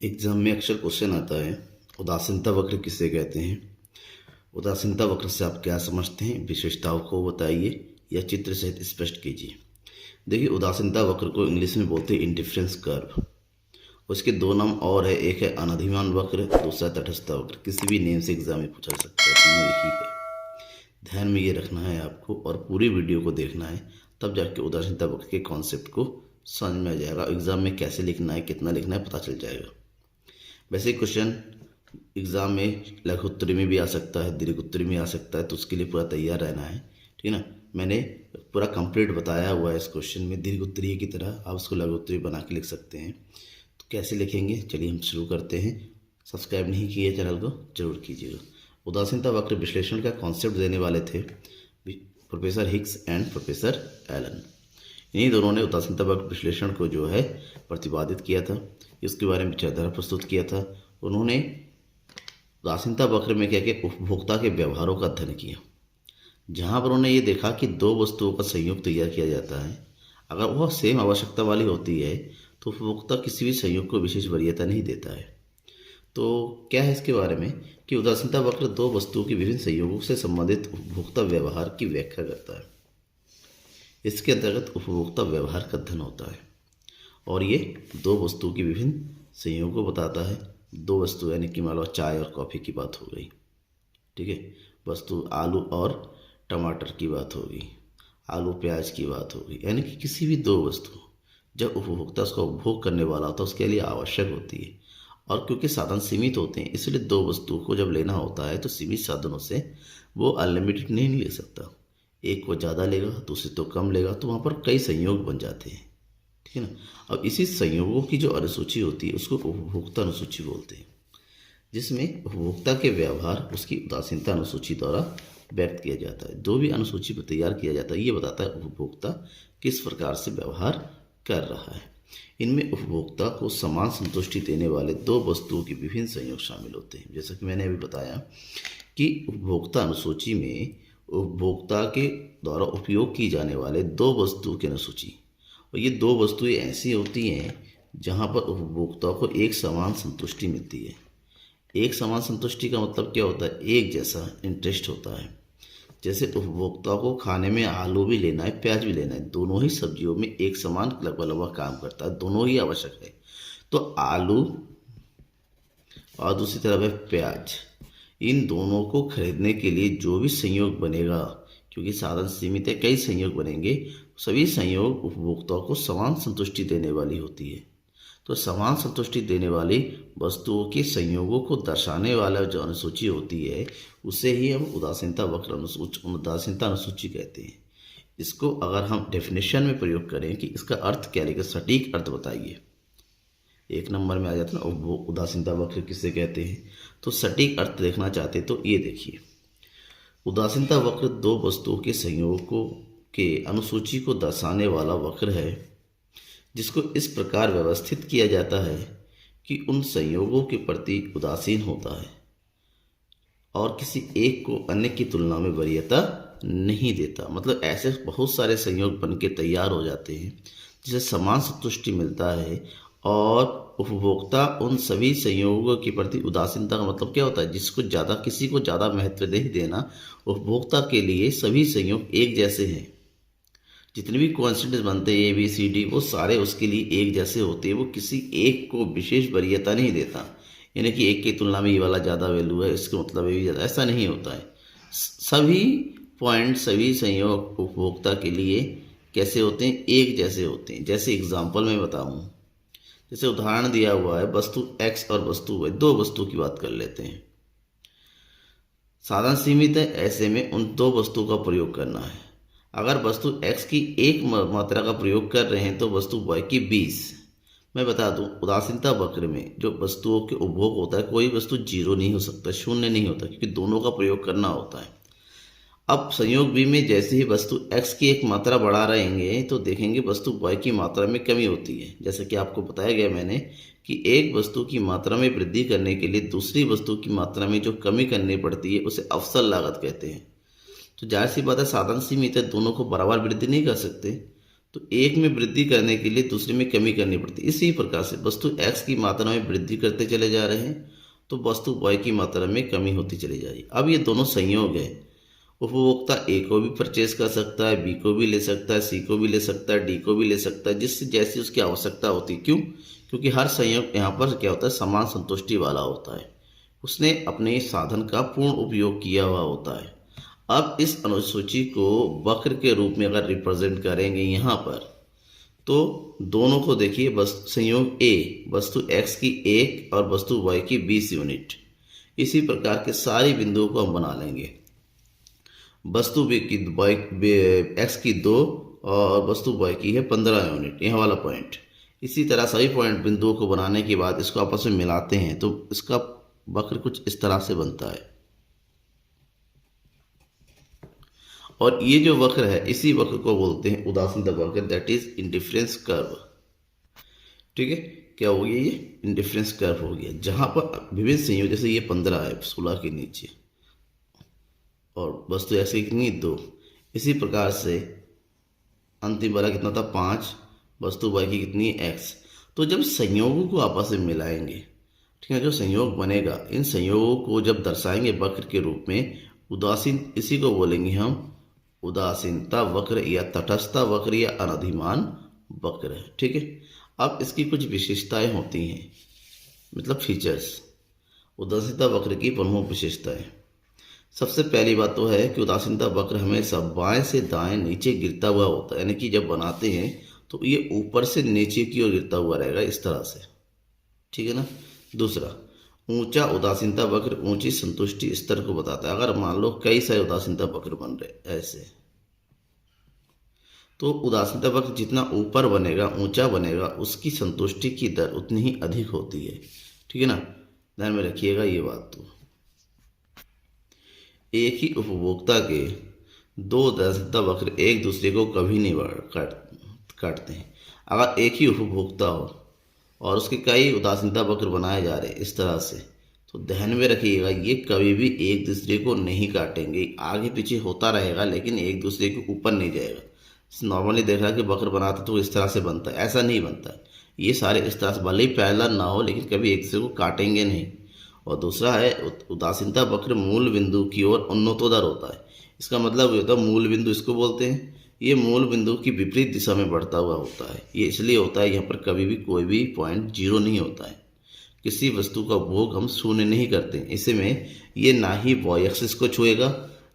Exam में अक्सर question आता है, उदासीनता वक्र किसे कहते हैं। उदासीनता वक्र से आप क्या समझते हैं, विशेषताओं को बताइए या चित्र सहित स्पष्ट कीजिए। देखिए, उदासीनता वक्र को इंग्लिश में बोलते हैं इंडिफरेंस कर्व। उसके दो नाम और है, एक है अनधिमान वक्र, दूसरा तटस्थता वक्र। किसी भी नेम से एग्जाम में पूछा सकता है, तीनों एक ही है। ध्यान में ये रखना है आपको और पूरी वीडियो को देखना है, तब जाके उदासीनता वक्र के कॉन्सेप्ट को समझ में आ जाएगा। एग्जाम में कैसे लिखना है, कितना लिखना है, पता चल जाएगा। वैसे क्वेश्चन एग्ज़ाम में लघु उत्तरी में भी आ सकता है, दीर्घ उत्तरी में आ सकता है, तो उसके लिए पूरा तैयार रहना है, ठीक है ना। मैंने पूरा कंप्लीट बताया हुआ है इस क्वेश्चन में। दीर्घ उत्तरीय की तरह आप उसको लघु उत्तरी बना के लिख सकते हैं। तो कैसे लिखेंगे, चलिए हम शुरू करते हैं। सब्सक्राइब नहीं किए चैनल को जरूर कीजिएगा। उदासीनता वक्र विश्लेषण का कॉन्सेप्ट देने वाले थे professor Higgs and professor Allen. इन्हीं दोनों ने उदासीनता वक्र विश्लेषण को जो है प्रतिपादित किया था, इसके बारे में विचारधारा प्रस्तुत किया था। उन्होंने उदासीनता वक्र में क्या किया, उपभोक्ता के व्यवहारों का अध्ययन किया, जहाँ पर उन्होंने ये देखा कि दो वस्तुओं का संयोग तैयार किया जाता है। अगर वह सेम आवश्यकता वाली होती है तो उपभोक्ता किसी भी संयोग को विशेष वरीयता नहीं देता है। तो क्या है इसके बारे में कि उदासीनता वक्र दो वस्तुओं के विभिन्न संयोगों से संबंधित उपभोक्ता व्यवहार की व्याख्या करता है। इसके अंतर्गत उपभोक्ता व्यवहार का अध्ययन होता है और ये दो वस्तुओं की विभिन्न संयोगों को बताता है। दो वस्तु यानी कि मान लो चाय और कॉफ़ी की बात हो गई, ठीक है। वस्तु आलू और टमाटर की बात होगी, आलू प्याज की बात होगी, यानी कि किसी भी दो वस्तु जब उपभोक्ता उसका उपभोग करने वाला होता है उसके लिए आवश्यक होती है। और क्योंकि साधन सीमित होते हैं, इसलिए दो वस्तुओं को जब लेना होता है तो सीमित साधनों से वो अनलिमिटेड नहीं ले सकता। एक को ज़्यादा लेगा, दूसरे तो कम लेगा, तो वहाँ पर कई संयोग बन जाते हैं, ठीक है ना। अब इसी संयोगों की जो अनुसूची होती है उसको उपभोक्ता अनुसूची बोलते हैं, जिसमें उपभोक्ता के व्यवहार उसकी उदासीनता अनुसूची द्वारा व्यक्त किया जाता है। जो भी अनुसूची पर तैयार किया जाता है ये बताता है उपभोक्ता किस प्रकार से व्यवहार कर रहा है। इनमें उपभोक्ता को समान संतुष्टि देने वाले दो वस्तुओं के विभिन्न संयोग शामिल होते हैं। जैसा कि मैंने अभी बताया कि उपभोक्ता अनुसूची में उपभोक्ता के द्वारा उपयोग की जाने वाले दो वस्तुओं की अनुसूची, और ये दो वस्तुएं ऐसी होती हैं जहाँ पर उपभोक्ता को एक समान संतुष्टि मिलती है। एक समान संतुष्टि का मतलब क्या होता है, एक जैसा इंटरेस्ट होता है। जैसे उपभोक्ता को खाने में आलू भी लेना है, प्याज भी लेना है, दोनों ही सब्जियों में एक समान लगभग लगभग काम करता है, दोनों ही आवश्यक है। तो आलू और दूसरी तरफ है प्याज, इन दोनों को खरीदने के लिए जो भी संयोग बनेगा, क्योंकि साधन सीमित है, कई संयोग बनेंगे, सभी संयोग उपभोक्ताओं को समान संतुष्टि देने वाली होती है। तो समान संतुष्टि देने वाली वस्तुओं के संयोगों को दर्शाने वाला जो अनुसूची होती है उसे ही हम उदासीनता वक्र उदासीनता अनुसूची कहते हैं। इसको अगर हम डेफिनेशन में प्रयोग करें कि इसका अर्थ क्या लिखे, सटीक अर्थ बताइए, एक नंबर में आ जाता है ना उदासीनता वक्र किसे कहते हैं। तो सटीक अर्थ देखना चाहते तो ये देखिए, उदासीनता वक्र दो वस्तुओं के संयोगों के अनुसूची को दर्शाने वाला वक्र है, जिसको इस प्रकार व्यवस्थित किया जाता है कि उन संयोगों के प्रति उदासीन होता है और किसी एक को अन्य की तुलना में वरीयता नहीं देता। मतलब ऐसे बहुत सारे संयोग बन के तैयार हो जाते हैं जिसे समान संतुष्टि मिलता है और उपभोक्ता उन सभी संयोगों के प्रति उदासीनता का मतलब क्या होता है, जिसको ज़्यादा किसी को ज़्यादा महत्व नहीं देना। उपभोक्ता के लिए सभी संयोग एक जैसे हैं, जितने भी कॉन्स्टेंट्स बनते हैं ए बी सी डी वो सारे उसके लिए एक जैसे होते हैं। वो किसी एक को विशेष वरीयता नहीं देता, यानी कि एक की तुलना में ये वाला ज़्यादा वैल्यू है, इसका मतलब ये भी ज़्यादा, ऐसा नहीं होता है। सभी पॉइंट, सभी संयोग उपभोक्ता के लिए कैसे होते हैं, एक जैसे होते हैं। जैसे एग्जाम्पल मैं बताऊँ, जैसे उदाहरण दिया हुआ है वस्तु एक्स और वस्तु वाई, दो वस्तु की बात कर लेते हैं। साधन सीमित है, ऐसे में उन दो वस्तुओं का प्रयोग करना है। अगर वस्तु x की एक मात्रा का प्रयोग कर रहे हैं तो वस्तु y की 20। मैं बता दूं, उदासीनता वक्र में जो वस्तुओं के उपभोग होता है, कोई वस्तु जीरो नहीं हो सकता, शून्य नहीं होता, क्योंकि दोनों का प्रयोग करना होता है। अब संयोग b में जैसे ही वस्तु x की एक मात्रा बढ़ा रहेंगे तो देखेंगे वस्तु y की मात्रा में कमी होती है। जैसे कि आपको बताया गया मैंने कि एक वस्तु की मात्रा में वृद्धि करने के लिए दूसरी वस्तु की मात्रा में जो कमी करनी पड़ती है उसे अवसर लागत कहते हैं। तो जाहिर सी बात है, साधन सीमित है, दोनों को बराबर वृद्धि नहीं कर सकते। तो एक में वृद्धि करने के लिए दूसरे में कमी करनी पड़ती है। इसी प्रकार से वस्तु x की मात्रा में वृद्धि करते चले जा रहे हैं तो वस्तु y की मात्रा में कमी होती चली जा रही है। अब ये दोनों संयोग है। उपभोक्ता ए को भी परचेज कर सकता है, बी को भी ले सकता है, सी को भी ले सकता है, डी को भी ले सकता है, जिससे जैसी उसकी आवश्यकता होती है। क्यों? क्योंकि हर संयोग यहाँ पर क्या होता है, समान संतुष्टि वाला होता है। उसने अपने साधन का पूर्ण उपयोग किया हुआ होता है। अब इस अनुसूची को वक्र के रूप में अगर रिप्रेजेंट करेंगे यहाँ पर, तो दोनों को देखिए, बस संयोग ए वस्तु x की 1 और वस्तु y की 20 यूनिट। इसी प्रकार के सारे बिंदुओं को हम बना लेंगे। वस्तु b की x की 2 और वस्तु y की है 15 यूनिट, यह वाला पॉइंट। इसी तरह सभी पॉइंट बिंदुओं को बनाने के बाद इसको आपस में मिलाते हैं तो इसका वक्र कुछ इस तरह से बनता है। और ये जो वक्र है, इसी वक्र को बोलते हैं उदासीनता वक्र, दैट इज इंडिफरेंस कर्व। ठीक है, क्या हो गया, ये इंडिफरेंस कर्व हो गया, जहां पर विभिन्न संयोग, जैसे ये 15 है 16 के नीचे और वस्तु ऐसे कितनी 2। इसी प्रकार से अंतिम वाला कितना था 5, वस्तु y की कितनी x। तो जब संयोगों को आपस में मिलाएंगे, ठीक है, जो संयोग बनेगा, इन संयोगों को जब दर्शाएंगे वक्र के रूप में, उदासीन, इसी को बोलेंगे हम उदासीनता वक्र या तटस्थता वक्र या अनधिमान वक्र। ठीक है, अब इसकी कुछ विशेषताएं होती हैं, मतलब फीचर्स। उदासीनता वक्र की प्रमुख विशेषताएं, सबसे पहली बात तो है कि उदासीनता वक्र हमेशा बाएं से दाएं नीचे गिरता हुआ होता है, यानी कि जब बनाते हैं तो ये ऊपर से नीचे की ओर गिरता हुआ रहेगा इस तरह से। ठीक है ना। दूसरा, ऊंचा उदासीनता वक्र ऊंची संतुष्टि स्तर को बताता है। अगर मान लो कई सारे उदासीनता वक्र बन रहे ऐसे, तो उदासीनता वक्र जितना ऊपर बनेगा, ऊंचा बनेगा, उसकी संतुष्टि की दर उतनी ही अधिक होती है। ठीक है ना, ध्यान में रखिएगा ये बात। तो एक ही उपभोक्ता के दो उदासीनता वक्र एक दूसरे को कभी नहीं काटते हैं। अगर एक ही उपभोक्ता हो और उसके कई उदासीनता वक्र बनाए जा रहे हैं इस तरह से, तो ध्यान में रखिएगा ये कभी भी एक दूसरे को नहीं काटेंगे। आगे पीछे होता रहेगा लेकिन एक दूसरे के ऊपर नहीं जाएगा। नॉर्मली देख रहा है कि वक्र बनाता तो इस तरह से बनता है, ऐसा नहीं बनता है। ये सारे इस तरह से भले ही पैरेलल ना हो लेकिन कभी एक दूसरे को काटेंगे नहीं। और दूसरा है उदासीनता वक्र मूल बिंदु की ओर उन्नतोदर होता है। इसका मतलब ये होता है, मूल बिंदु इसको बोलते हैं, ये मूल बिंदु की विपरीत दिशा में बढ़ता हुआ होता है। ये इसलिए होता है, यहाँ पर कभी भी कोई भी पॉइंट जीरो नहीं होता है। किसी वस्तु का उपभोग हम शून्य नहीं करते, इसमें ये ना ही वाई एक्सिस को छुएगा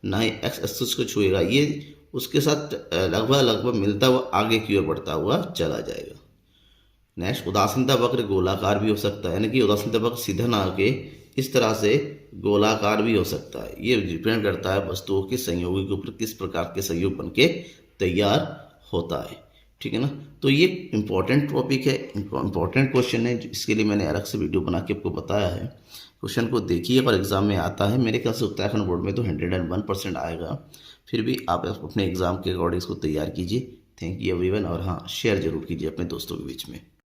ना ही एक्स एक्सिस को छुएगा, ये उसके साथ लगभग मिलता हुआ आगे की ओर बढ़ता हुआ चला जाएगा। नेक्स्ट, उदासीनता वक्र गोलाकार भी हो सकता है, यानी कि उदासीनता वक्र सीधा ना आके इस तरह से गोलाकार भी हो सकता है। ये डिपेंड करता है वस्तुओं के संयोगों के ऊपर, किस प्रकार के संयोग बनके तैयार होता है। ठीक है ना। तो ये इम्पोर्टेंट टॉपिक है, इम्पोर्टेंट क्वेश्चन है, इसके लिए मैंने अलग से वीडियो बना के आपको बताया है। क्वेश्चन को देखिए और एग्जाम में आता है। मेरे ख्याल से उत्तराखंड बोर्ड में तो 101% आएगा। फिर भी आप अपने एग्जाम के अकॉर्डिंग इसको तैयार कीजिए। Thank you everyone. और हाँ, शेयर जरूर कीजिए अपने दोस्तों के बीच में।